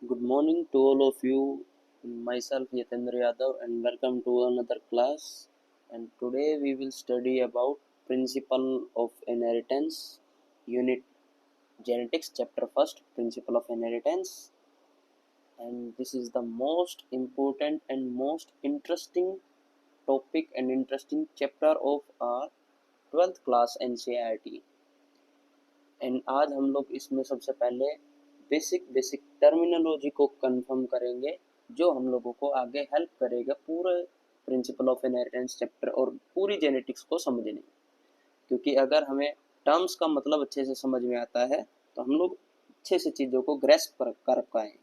Good morning to all of you. Myself Yatendra Yadav and welcome to another class. And today we will study about principle of inheritance, unit genetics, chapter first, principle of inheritance. And this is the most important and most interesting topic and interesting chapter of our 12th class NCERT. And आज हम लोग इसमें सबसे पहले basic terminology को confirm करेंगे जो हम लोगों को आगे हेल्प करेगा पूरे प्रिंसिपल ऑफ इनहेरिटेंस चैप्टर और पूरी जेनेटिक्स को समझने में। क्योंकि अगर हमें टर्म्स का मतलब अच्छे से समझ में आता है तो हम लोग अच्छे से चीज़ों को ग्रेस्प कर पाए।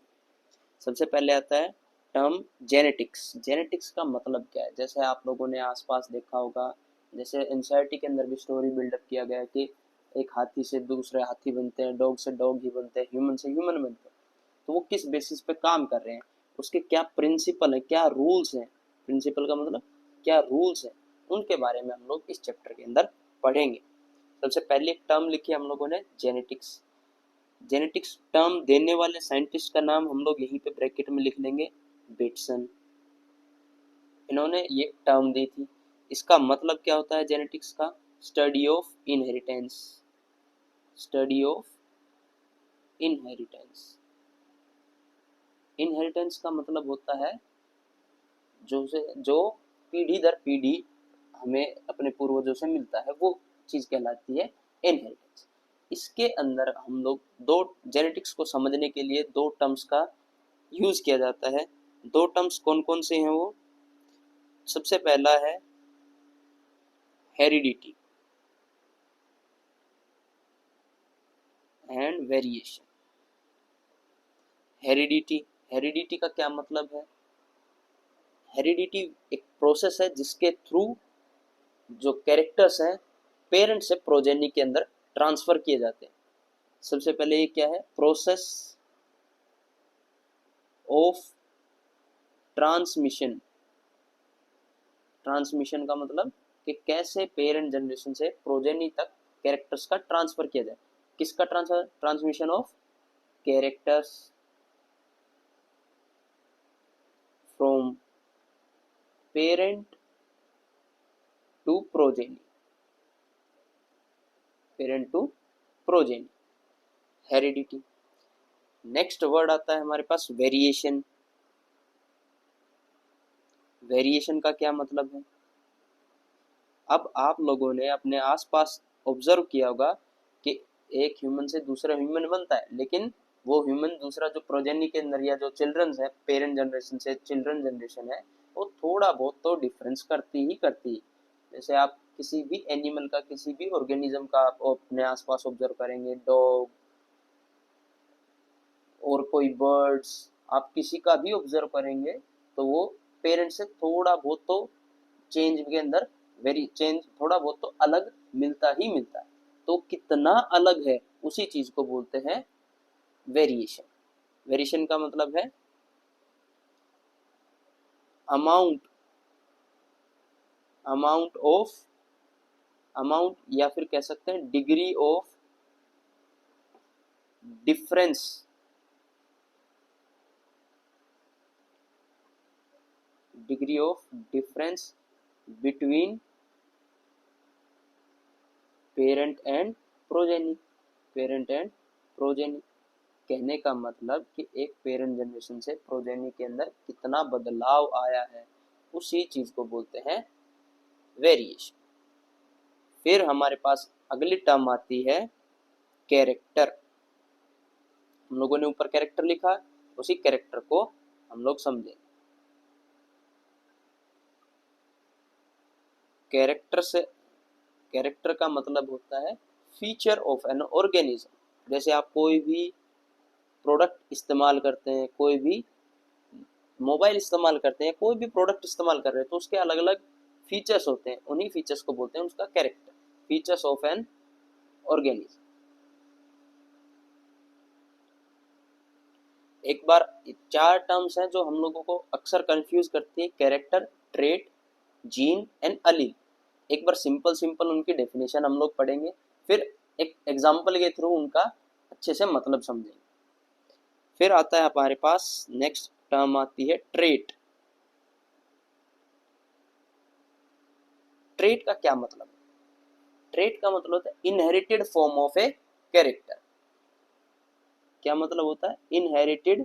सबसे पहले आता है टर्म जेनेटिक्स। जेनेटिक्स का मतलब क्या है? जैसे आप लोगों ने आसपास देखा होगा, जैसे एनसीईआरटी के अंदर भी स्टोरी बिल्डअप किया गया है कि एक हाथी से दूसरे हाथी बनते हैं, डॉग से डॉग ही बनते हैं, ह्यूमन से ह्यूमन बनते हैं। तो वो किस बेसिस पे काम कर रहे हैं, उसके क्या प्रिंसिपल है, क्या रूल्स हैं। प्रिंसिपल का मतलब क्या रूल्स हैं, उनके बारे में हम लोग इस चैप्टर के अंदर पढ़ेंगे। सबसे पहले एक टर्म लिखी हम लोगों ने, जेनेटिक्स। जेनेटिक्स टर्म देने वाले साइंटिस्ट का नाम हम लोग यहीं पे ब्रैकेट में लिख लेंगे, बेटसन। इन्होंने ये टर्म दी थी। इसका मतलब क्या होता है जेनेटिक्स का? Study of inheritance. Study of inheritance. Inheritance का मतलब होता है जो पीढ़ी दर पीढ़ी हमें अपने पूर्वजों से मिलता है, वो चीज कहलाती है इनहेरिटेंस। इसके अंदर हम लोग दो जेनेटिक्स को समझने के लिए दो टर्म्स का यूज किया जाता है। दो टर्म्स कौन कौन से हैं वो? सबसे पहला है हेरिडिटी एंड वेरिएशन। हेरिडिटी का क्या मतलब है? हेरिडिटी एक प्रोसेस है जिसके थ्रू जो कैरेक्टर्स हैं पेरेंट से प्रोजेनी के अंदर ट्रांसफर किए जाते हैं। सबसे पहले ये क्या है? Process of transmission. ट्रांसमिशन का मतलब कि कैसे पेरेंट जनरेशन से प्रोजेनी तक कैरेक्टर्स का ट्रांसफर किया जाए। किसका transfer? Transmission of characters from parent to progeny. Parent to progeny, heredity. Next word आता है हमारे पास वेरिएशन। वेरिएशन का क्या मतलब है? अब आप लोगों ने अपने आसपास ऑब्जर्व किया होगा कि एक ह्यूमन से दूसरा ह्यूमन बनता है, लेकिन वो ह्यूमन दूसरा जो प्रोजेनी के अंदर या जो चिल्ड्रन है, पेरेंट जनरेशन से चिल्ड्रन जनरेशन है, वो थोड़ा बहुत तो डिफरेंस करती ही करती है। जैसे आप किसी भी एनिमल का, किसी भी ऑर्गेनिज्म का आप अपने आसपास ऑब्जर्व करेंगे, डॉग और कोई बर्ड्स, आप किसी का भी ऑब्जर्व करेंगे तो वो पेरेंट से थोड़ा बहुत तो चेंज के अंदर वेरी चेंज थोड़ा बहुत तो अलग मिलता ही मिलता है। तो कितना अलग है उसी चीज को बोलते हैं वेरिएशन। वेरिएशन का मतलब है अमाउंट अमाउंट ऑफ अमाउंट या फिर कह सकते हैं degree of difference degree of difference between parent and progeny. Parent and progeny कहने का मतलब कि एक पेरेंट जनरेशन से प्रोजेनी के अंदर कितना बदलाव आया है, उसी चीज को बोलते हैं वेरिएशन। फिर हमारे पास अगली टर्म आती है कैरेक्टर। हम लोगों ने ऊपर कैरेक्टर लिखा, उसी कैरेक्टर को हम लोग समझें। कैरेक्टर से कैरेक्टर का मतलब होता है फीचर ऑफ एन ऑर्गेनिज्म। जैसे आप कोई भी प्रोडक्ट इस्तेमाल करते हैं, कोई भी मोबाइल इस्तेमाल करते हैं, कोई भी प्रोडक्ट इस्तेमाल कर रहे हैं, तो उसके अलग अलग फीचर्स होते हैं, उन्हीं फीचर्स को बोलते हैं उसका character, features of an organism. एक बार चार टर्म्स हैं जो हम लोगों को अक्सर कंफ्यूज करती है, कैरेक्टर, ट्रेट, जीन एंड अलील। एक बार सिंपल सिंपल उनकी डेफिनेशन हम लोग पढ़ेंगे, फिर एक एग्जांपल के थ्रू उनका अच्छे से मतलब समझेंगे। फिर आता है हमारे पास नेक्स्ट टर्म आती है ट्रेट। ट्रेट का क्या मतलब है? ट्रेट का मतलब होता है inherited form of a character. क्या मतलब होता है? Inherited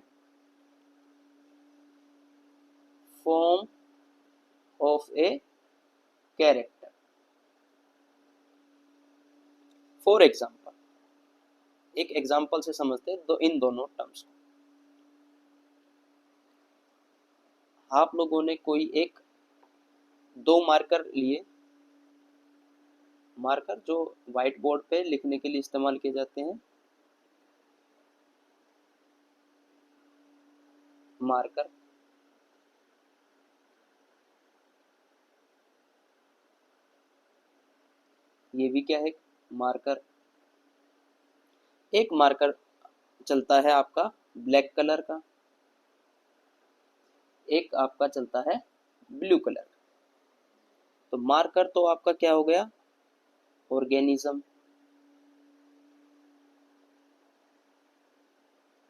form of a character. For example, एक एग्जाम्पल से समझते हैं इन दोनों टर्म्स को। आप लोगों ने कोई एक दो मार्कर लिए, मार्कर जो व्हाइट बोर्ड पे लिखने के लिए इस्तेमाल किए जाते हैं, मार्कर। ये भी क्या है? मार्कर। एक मार्कर चलता है आपका ब्लैक कलर का, एक आपका चलता है ब्लू कलर। तो मार्कर तो आपका क्या हो गया? ऑर्गेनिज्म।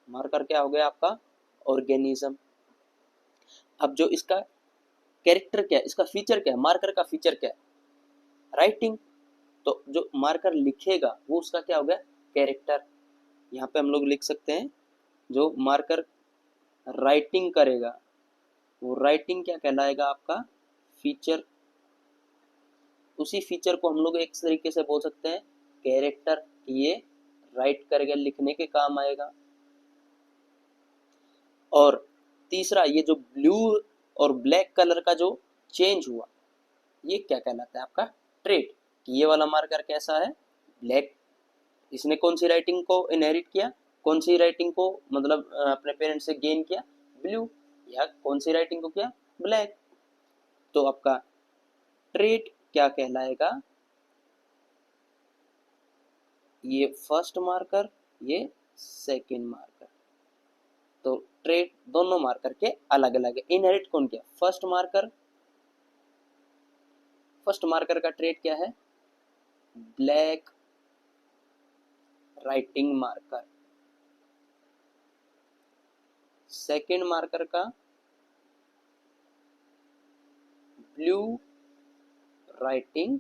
मार्कर क्या हो गया आपका? ऑर्गेनिज्म। अब जो इसका कैरेक्टर क्या है, इसका फीचर क्या है? मार्कर का फीचर क्या है? राइटिंग। तो जो मार्कर लिखेगा वो उसका क्या हो गया? कैरेक्टर। यहाँ पे हम लोग लिख सकते हैं जो मार्कर राइटिंग करेगा वो राइटिंग क्या कहलाएगा? आपका फीचर। उसी फीचर को हम लोग एक तरीके से बोल सकते हैं कैरेक्टर। ये राइट करके लिखने के काम आएगा। और तीसरा, ये जो ब्लू और ब्लैक कलर का जो चेंज हुआ, ये क्या कहलाता है? आपका ट्रेट। ये वाला मार्कर कैसा है? ब्लैक। इसने कौन सी राइटिंग को इनहेरिट किया? कौन सी राइटिंग को मतलब अपने पेरेंट्स से गेन किया? ब्लू। या कौन सी राइटिंग को किया? ब्लैक। तो आपका ट्रेट क्या कहलाएगा? ये फर्स्ट मार्कर, ये सेकंड मार्कर। तो ट्रेट दोनों मार्कर के अलग अलग है। इनहेरिट कौन किया? First marker. फर्स्ट मार्कर का ट्रेट क्या है? Black writing marker. Second marker का ब्लू राइटिंग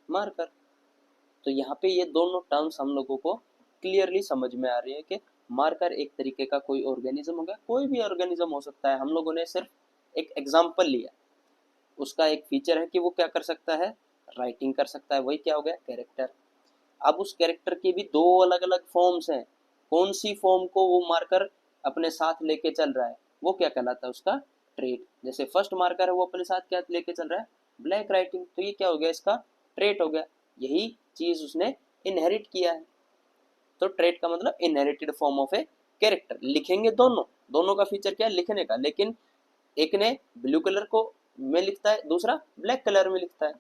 मार्कर। तो यहाँ पे ये दोनों टर्म्स हम लोगों को क्लियरली समझ में आ रही है कि मार्कर एक तरीके का कोई ऑर्गेनिज्म हो गया, कोई भी ऑर्गेनिज्म हो सकता है। हम लोगों ने सिर्फ एक एग्जाम्पल लिया, उसका एक फीचर है कि वो क्या कर सकता है? राइटिंग कर सकता है। वही क्या हो गया? कैरेक्टर। अब उस कैरेक्टर के भी दो अलग अलग फॉर्म्स हैं। कौन सी फॉर्म को वो मार्कर अपने साथ लेके चल रहा है वो क्या कहलाता है? उसका ट्रेट। जैसे फर्स्ट मार्कर है वो अपने साथ क्या लेके चल रहा है? Black writing. तो ये क्या हो गया? इसका ट्रेट हो गया। यही चीज उसने इनहेरिट किया है। तो ट्रेट का मतलब inherited form of a character. लिखेंगे दोनों, दोनों का फीचर क्या है? लिखने का। लेकिन एक ने ब्लू कलर को में लिखता है, दूसरा ब्लैक कलर में लिखता है,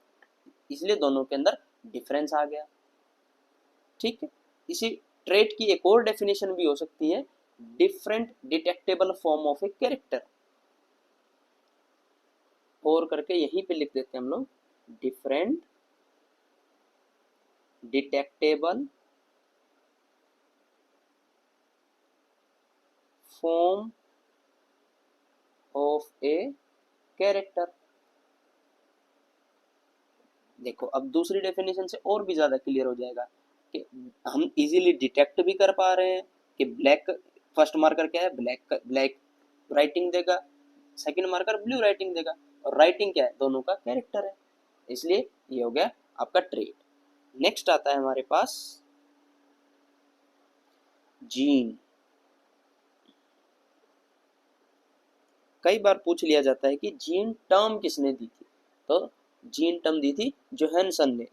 इसलिए दोनों के अंदर डिफरेंस आ गया। ठीक है। इसी ट्रेट की एक और डेफिनेशन भी हो सकती है, different detectable form of a character. और करके यहीं पे लिख देते हैं हम लोग, different detectable form of a character. देखो अब दूसरी डेफिनेशन से और भी ज्यादा क्लियर हो जाएगा कि हम इजीली डिटेक्ट भी कर पा रहे हैं कि ब्लैक फर्स्ट मार्कर क्या है? ब्लैक ब्लैक राइटिंग देगा, सेकंड मार्कर ब्लू राइटिंग देगा, और राइटिंग क्या है? दोनों का कैरेक्टर है। इसलिए ये हो गया आपका ट्रेट। नेक्स्ट आता है हमारे पास जीन। कई बार पूछ लिया जाता है कि जीन टर्म किसने दी थी? तो जीन टर्म दी थी जोहानसन ने।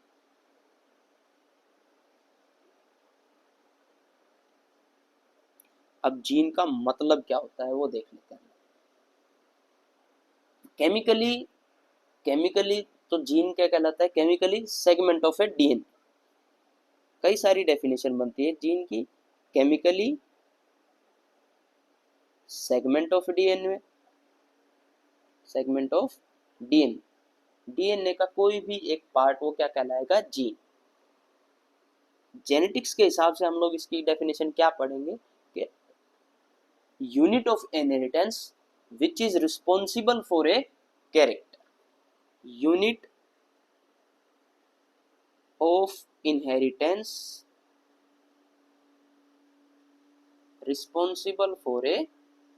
अब जीन का मतलब क्या होता है वो देख लेते हैं। केमिकली, केमिकली तो जीन क्या कहलाता है? Chemically segment of A DNA. कई सारी डेफिनेशन बनती है जीन की। Chemically segment of DNA, segment of DNA. DNA का कोई भी एक पार्ट वो क्या कहलाएगा? जीन। जेनेटिक्स के हिसाब से हम लोग इसकी डेफिनेशन क्या पढ़ेंगे? unit of inheritance which is responsible for a character. Unit of inheritance responsible for a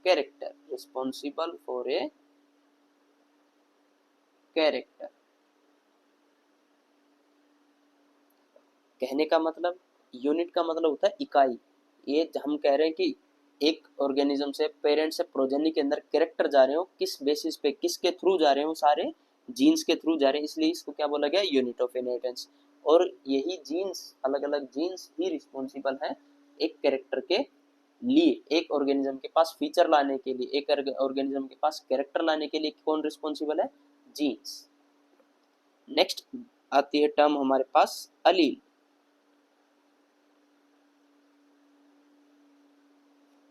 character. Responsible for a character. कहने का मतलब, यूनिट का मतलब होता है इकाई। ये हम कह रहे हैं कि एक ऑर्गेनिज्म से, पेरेंट से प्रोजेनी के अंदर कैरेक्टर जा रहे हो, किस बेसिस पे, किसके थ्रू जा रहे हो, सारे जीन्स के थ्रू जा रहे हैं, इसलिए इसको क्या बोला गया, यूनिट ऑफ इनहेरिटेंस। और यही जीन्स, अलग अलग जीन्स ही रिस्पॉन्सिबल है एक कैरेक्टर के लिए, एक ऑर्गेनिज्म के पास फीचर लाने के लिए, एक ऑर्गेनिज्म के पास कैरेक्टर लाने के लिए कौन रिस्पॉन्सिबल है, जीन्स। नेक्स्ट आती है टर्म हमारे पास अलील।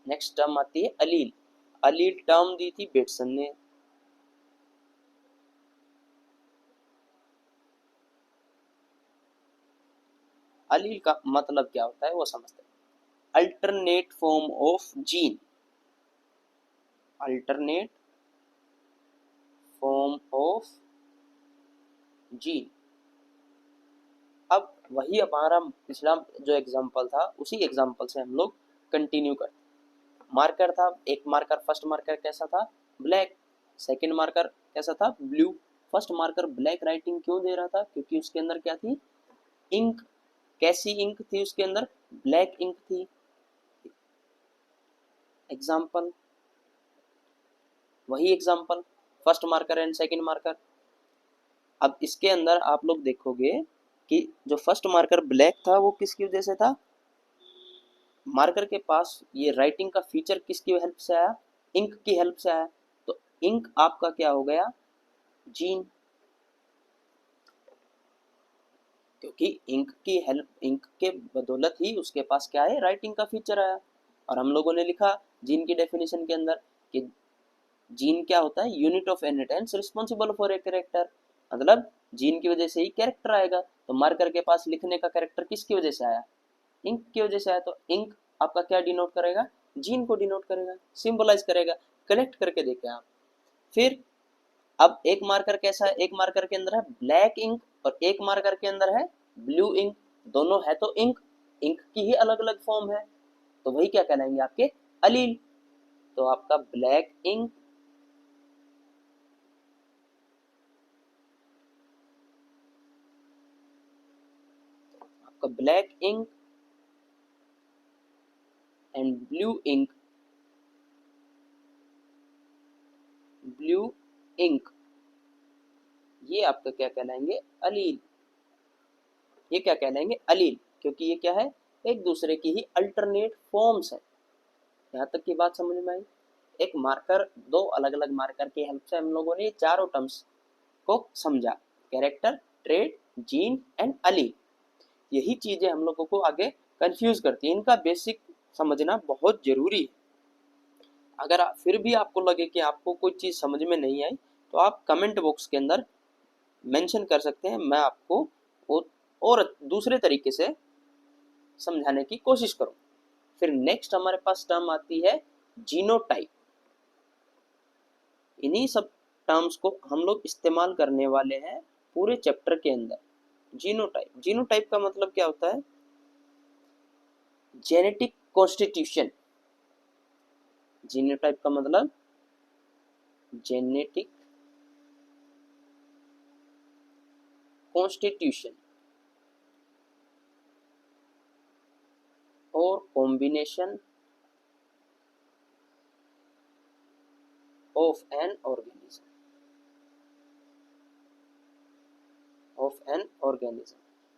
नेक्स्ट टर्म आती है अलील। अलील टर्म दी थी बेटसन ने। अलील का मतलब क्या होता है वो समझते हैं। Alternate form of gene. Alternate form of gene. अब वही हमारा पिछला जो एग्जांपल था, उसी एग्जांपल से हम लोग कंटिन्यू करते हैं। मार्कर था, एक मार्कर, फर्स्ट मार्कर कैसा था, ब्लैक। सेकंड मार्कर कैसा था, blue. First marker black writing क्यों दे रहा था, क्योंकि उसके अंदर क्या थी, इंक। कैसी इंक थी उसके अंदर, ब्लैक इंक थी। एग्जाम्पल, वही example, first marker and second marker. अब इसके अंदर आप लोग देखोगे कि जो फर्स्ट मार्कर ब्लैक था वो किसकी वजह से था, मार्कर के पास ये राइटिंग का फीचर किसकी हेल्प से आया, इंक की हेल्प से आया। तो इंक आपका क्या हो गया, जीन, क्योंकि इंक की हेल्प, इंक के बदौलत ही उसके पास क्या है, राइटिंग का फीचर आया। और हम लोगों ने लिखा जीन की डेफिनेशन के अंदर कि जीन क्या होता है, unit of inheritance responsible for a character. मतलब जीन की वजह से ही कैरेक्टर आएगा। तो मार्कर के पास लिखने का कैरेक्टर किसकी वजह से आया, इंक की वजह से आया। तो इंक आपका क्या डिनोट करेगा, जीन को डिनोट करेगा, सिंबलाइज करेगा। कनेक्ट करके देखें आप। फिर अब एक मार्कर कैसा है, एक मार्कर के अंदर है ब्लैक इंक और एक मार्कर के अंदर है ब्लू इंक। दोनों है तो इंक, इंक की ही अलग अलग फॉर्म है, तो वही क्या कहलाएंगे आपके अलील। तो आपका ब्लैक इंक, आपका black ink and blue ink, blue ink, ये आपका क्या कहलाएंगे, अलील। ये क्या कहलाएंगे, अलील, क्योंकि ये क्या है, एक दूसरे की ही अल्टरनेट फॉर्म्स है। यहाँ तक की बात समझ में आई। एक मार्कर, दो अलग अलग मार्कर की हेल्प से हम लोगों ने चारों टर्म्स को समझा, कैरेक्टर, ट्रेड, जीन एंड अलील। यही चीजें हम लोगों को आगे कंफ्यूज करती है, इनका बेसिक समझना बहुत जरूरी है। अगर फिर भी आपको लगे कि आपको कोई चीज समझ में नहीं आई, तो आप कमेंट बॉक्स के अंदर मेंशन कर सकते हैं, मैं आपको और दूसरे तरीके से समझाने की कोशिश करूँ। फिर नेक्स्ट हमारे पास टर्म आती है जीनोटाइप। इन्हीं सब टर्म्स को हम लोग इस्तेमाल करने वाले हैं पूरे चैप्टर के अंदर। जीनोटाइप, जीनोटाइप का मतलब क्या होता है, जेनेटिक कॉन्स्टिट्यूशन। जीनोटाइप का मतलब जेनेटिक कॉन्स्टिट्यूशन और combination of an organism, of an organism.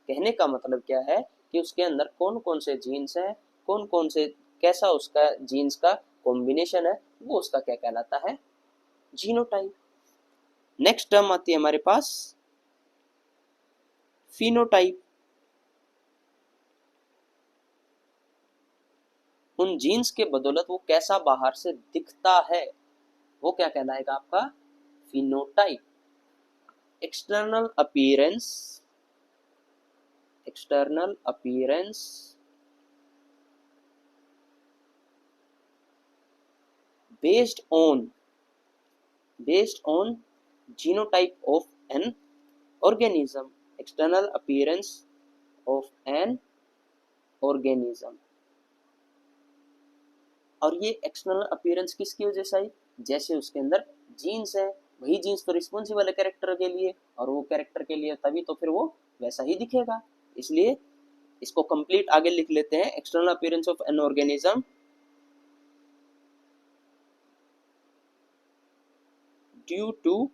कहने का मतलब क्या है कि उसके अंदर कौन कौन से जीन्स हैं, कौन कौन से, कैसा उसका जीन्स का कॉम्बिनेशन है, वो उसका क्या कहलाता है, जीनोटाइप। नेक्स्ट टर्म आती है हमारे पास फिनोटाइप। उन जीन्स के बदौलत वो कैसा बाहर से दिखता है, वो क्या कहलाएगा आपका, phenotype. External appearance, external appearance based on genotype of an organism, external appearance of an organism। और ये एक्सटर्नल अपीयरेंस किसकी वजह से आई? जैसे उसके अंदर जीन्स है, वही जीन्स तो रिस्पॉन्सिबल है कैरेक्टर के लिए, और वो कैरेक्टर के लिए तभी तो फिर वो वैसा ही दिखेगा। इसलिए इसको कंप्लीट आगे लिख लेते हैं। External appearance of an organism due to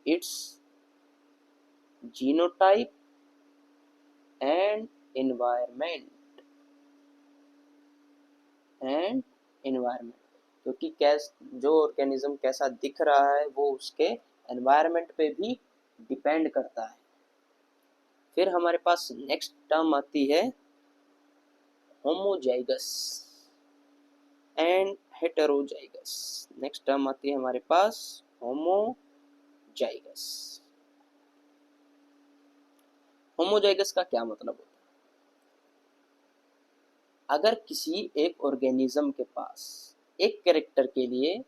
its genotype and environment क्योंकि जो ऑर्गेनिज्म कैसा दिख रहा है वो उसके एनवायरमेंट पे भी डिपेंड करता है। फिर हमारे पास नेक्स्ट टर्म आती है homozygous and heterozygous. Next term आती है हमारे पास होमोजाइगस। होमोजाइगस का क्या मतलब होता है? अगर किसी एक ऑर्गेनिज्म के पास एक कैरेक्टर के लिए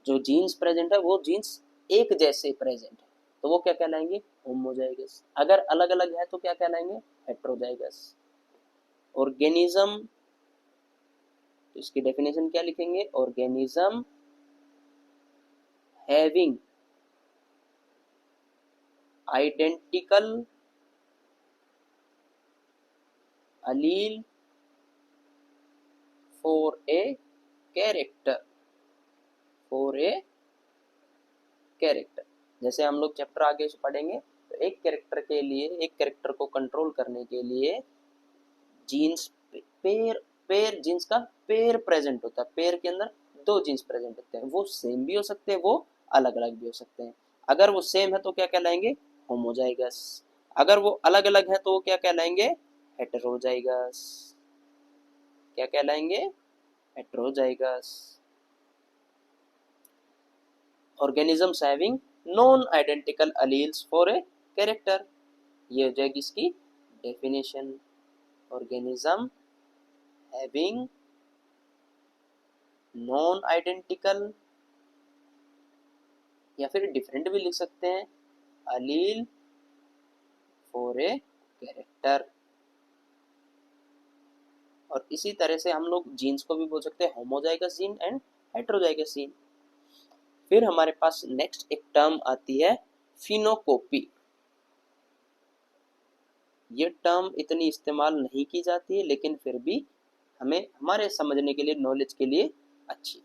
जो जीन्स प्रेजेंट है वो जीन्स एक जैसे प्रेजेंट है तो वो क्या कहलाएंगे? होमोजाइगस। अगर अलग अलग है तो क्या कहलाएंगे? हेटेरोजाइगस। ऑर्गेनिज्म, तो इसकी डेफिनेशन क्या लिखेंगे? Organism having identical allele for a character, जैसे हम लोग चैप्टर आगे से पढ़ेंगे तो एक कैरेक्टर के लिए, एक कैरेक्टर को कंट्रोल करने के लिए जीन्स पेयर जीन्स का पेयर प्रेजेंट होता है। पेयर के अंदर दो जीन्स प्रेजेंट होते हैं, वो सेम भी हो सकते हैं, वो अलग अलग भी हो सकते हैं। अगर वो सेम है तो क्या कहलाएंगे? होमोजाइगस। अगर वो अलग अलग है तो वो क्या कहलाएंगे? हेटेरोजाइगस। क्या कहलाएंगे? Heterozygous. Organisms having non identical alleles for a character, ये हो जाएगी इसकी डेफिनेशन। ऑर्गेनिज्म हैविंग नॉन आइडेंटिकल, या फिर डिफरेंट भी लिख सकते हैं, अलील फॉर ए कैरेक्टर। और इसी तरह से हम लोग जीन्स को भी बोल सकते हैं homozygous gene and heterozygous gene. फिर हमारे पास नेक्स्ट एक टर्म आती है फिनोकॉपी। ये टर्म इतनी इस्तेमाल नहीं की जाती है लेकिन फिर भी हमें हमारे समझने के लिए, नॉलेज के लिए अच्छी।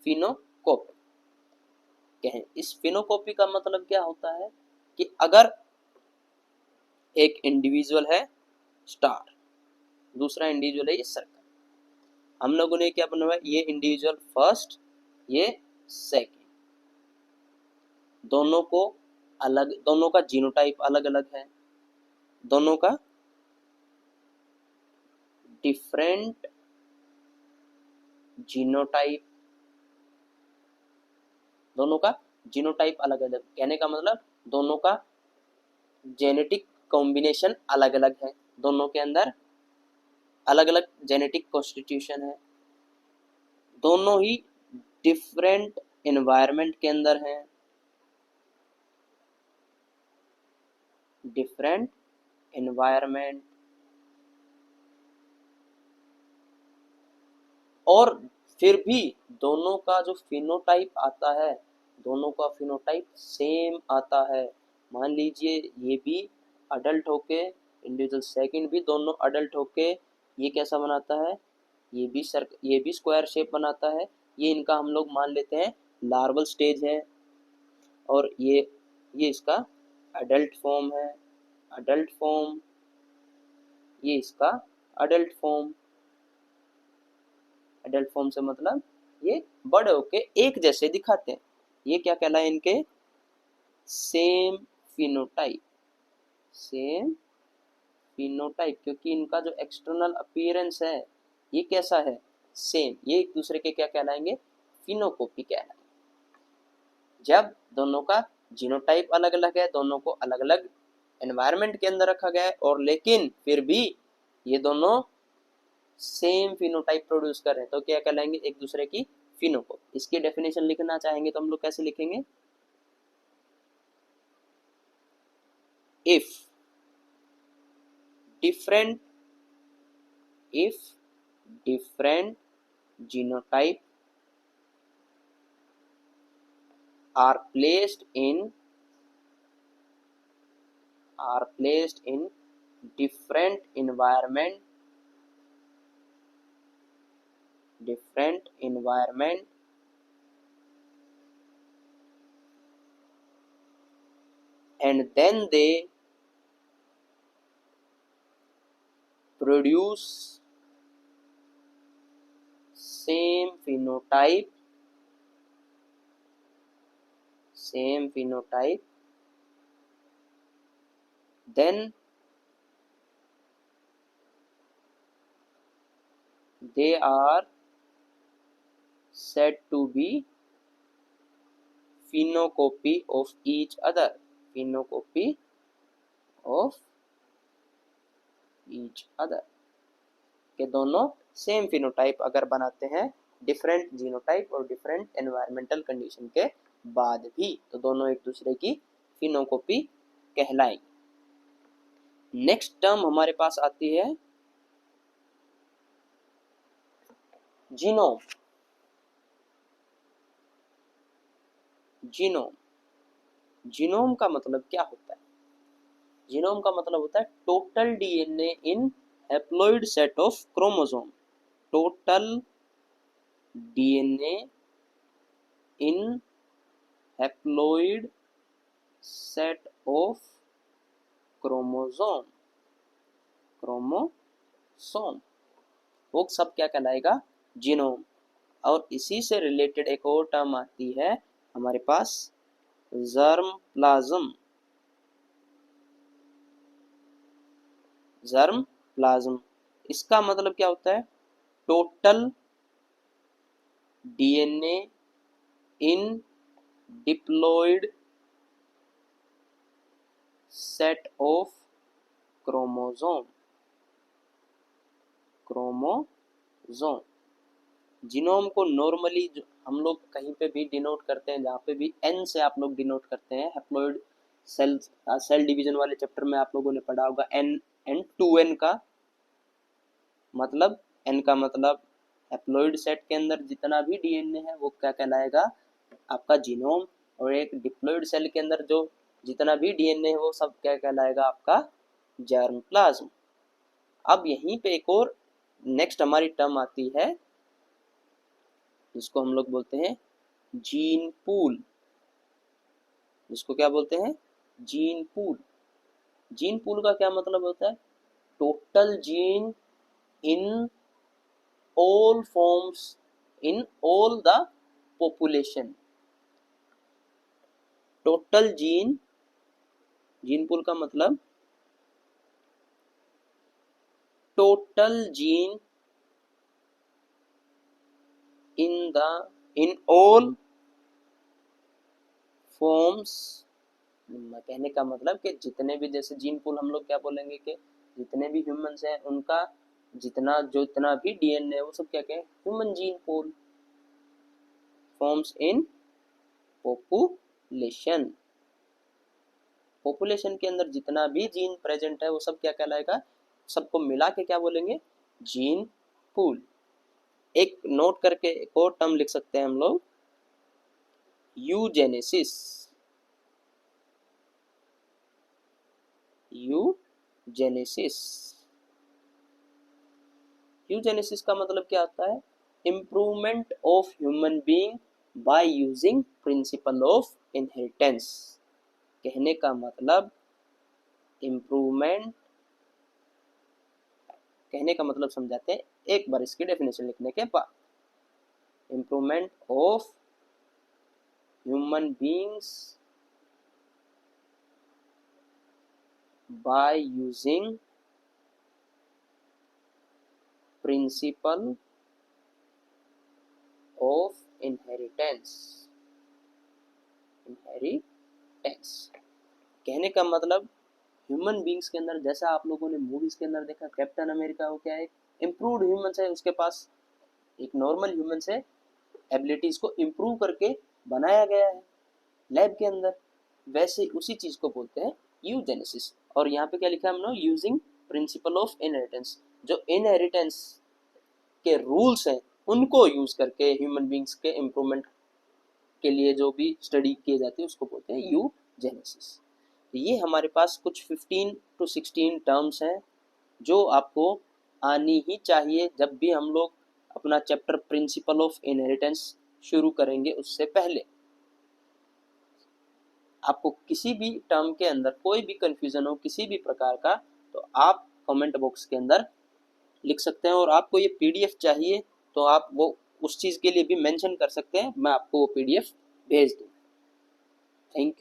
फिनोकॉपी क्या है? इस फिनोकॉपी का मतलब क्या होता है कि अगर एक इंडिविजुअल है स्टार, दूसरा इंडिविजुअल है ये सर्कल, हम लोगों ने क्या बनाया? ये इंडिविजुअल फर्स्ट, ये सेकंड, दोनों को अलग, दोनों का जीनोटाइप अलग अलग है, दोनों का डिफरेंट जीनोटाइप, दोनों का जीनोटाइप अलग अलग। कहने का मतलब दोनों का जेनेटिक कॉम्बिनेशन अलग अलग है, दोनों के अंदर अलग अलग जेनेटिक कॉन्स्टिट्यूशन है, दोनों ही डिफरेंट एनवायरनमेंट के अंदर हैं, डिफरेंट एनवायरनमेंट, और फिर भी दोनों का जो फिनोटाइप आता है, दोनों का फिनोटाइप सेम आता है। मान लीजिए ये भी अडल्ट होके, इंडिविजुअल सेकंड भी दोनों अडल्ट होके ये कैसा बनाता है? ये भी स्क्वायर शेप बनाता है। ये इनका हम लोग मान लेते हैं लार्वल स्टेज है, और ये इसका अडल्ट फॉर्म है, अडल्ट फॉर्म, ये इसका अडल्ट फॉर्म। अडल्ट फॉर्म से मतलब ये बड़े होके एक जैसे दिखाते हैं। ये क्या कहलाए? इनके सेम फिनोटाइप, सेम फिनोटाइप, क्योंकि इनका जो एक्सटर्नल अपीयरेंस है ये कैसा है? सेम। ये एक दूसरे के क्या कहलाएंगे? फिनोकॉपी कहलाएंगे। जब दोनों का जीनोटाइप अलग अलग है, दोनों को अलग अलग एनवायरनमेंट के अंदर रखा गया है, और लेकिन फिर भी ये दोनों सेम फिनोटाइप प्रोड्यूस कर रहे हैं तो क्या कहलाएंगे, एक दूसरे की फिनोकॉपी। इसकी डेफिनेशन लिखना चाहेंगे तो हम लोग कैसे लिखेंगे, if different if different genotype are placed in different environment and then they produce same phenotype then they are said to be phenocopy of each other, phenocopy of each other, के दोनों same phenotype अगर बनाते हैं different genotype और different environmental condition के बाद भी, तो दोनों एक दूसरे की फिनोकॉपी कहलाएंगे। नेक्स्ट टर्म हमारे पास आती है जीनोम। जीनोम जीनोम का मतलब क्या होता है, जीनोम का मतलब होता है total DNA in haploid set of chromosome, total DNA in haploid set of chromosome वो सब क्या कहलाएगा, जीनोम। और इसी से रिलेटेड एक और टर्म आती है हमारे पास, जर्म प्लाज्म। इसका मतलब क्या होता है, total DNA in diploid set of chromosome genome को नॉर्मली हम लोग कहीं पे भी डिनोट करते हैं, जहाँ पे भी एन से आप लोग डिनोट करते हैं, हैप्लॉइड सेल डिवीजन वाले चैप्टर में आप लोगों ने पढ़ा होगा एन 2n का मतलब, एन का मतलब हैप्लॉइड सेट के अंदर जितना भी डीएनए है वो क्या कहलाएगा, आपका जीनोम। और एक डिप्लॉइड सेल के अंदर जो जितना भी डीएनए है वो सब क्या कहलाएगा, आपका जर्म प्लाज्म। अब यहीं पे एक और नेक्स्ट हमारी टर्म आती है जिसको हम लोग बोलते हैं जीन पूल। जिसको क्या बोलते हैं, जीन पूल। जीन पूल का क्या मतलब होता है, total gene in all forms in all the population। Total gene pool का मतलब total gene in all forms. कहने का मतलब कि जितने भी, जैसे जीन पूल हम लोग क्या बोलेंगे कि जितने भी ह्यूमंस हैं उनका जितना भी डीएनए है वो सब क्या कहें, human gene pool. Forms in population के अंदर जितना भी जीन प्रेजेंट है वो सब क्या कहलाएगा, सबको मिला के क्या बोलेंगे, जीन पूल। एक नोट करके एक और टर्म लिख सकते हैं हम लोग, यूजेनेसिस। यूजेनेसिस का मतलब क्या होता है, improvement of human being by using principle of inheritance. कहने का मतलब इम्प्रूवमेंट, कहने का मतलब समझाते हैं एक बार इसकी डेफिनेशन लिखने के बाद, improvement of human beings by using principle of inheritance। कहने का मतलब ह्यूमन बींग्स के अंदर, जैसा आप लोगों ने मूवीज के अंदर देखा, कैप्टन अमेरिका वो क्या है, इम्प्रूव्ड ह्यूमन है, उसके पास एक नॉर्मल ह्यूमन से एबिलिटीज को इम्प्रूव करके बनाया गया है लैब के अंदर, वैसे उसी चीज को बोलते हैं यूजेनेसिस। और यहाँ पे क्या लिखा है हमने, यूजिंग प्रिंसिपल ऑफ इनहेरिटेंस, जो इनहेरिटेंस के रूल्स हैं उनको यूज करके ह्यूमन बींग्स के इम्प्रूवमेंट के लिए जो भी स्टडी किए जाती है उसको बोलते हैं यूजेनेसिस। ये हमारे पास कुछ 15 to 16 टर्म्स हैं जो आपको आनी ही चाहिए जब भी हम लोग अपना चैप्टर प्रिंसिपल ऑफ इनहेरिटेंस शुरू करेंगे। उससे पहले आपको किसी भी टर्म के अंदर कोई भी कंफ्यूजन हो किसी भी प्रकार का, तो आप कमेंट बॉक्स के अंदर लिख सकते हैं। और आपको ये पीडीएफ चाहिए तो आप वो उस चीज़ के लिए भी मेंशन कर सकते हैं, मैं आपको वो पीडीएफ भेज दूँ। Thank you.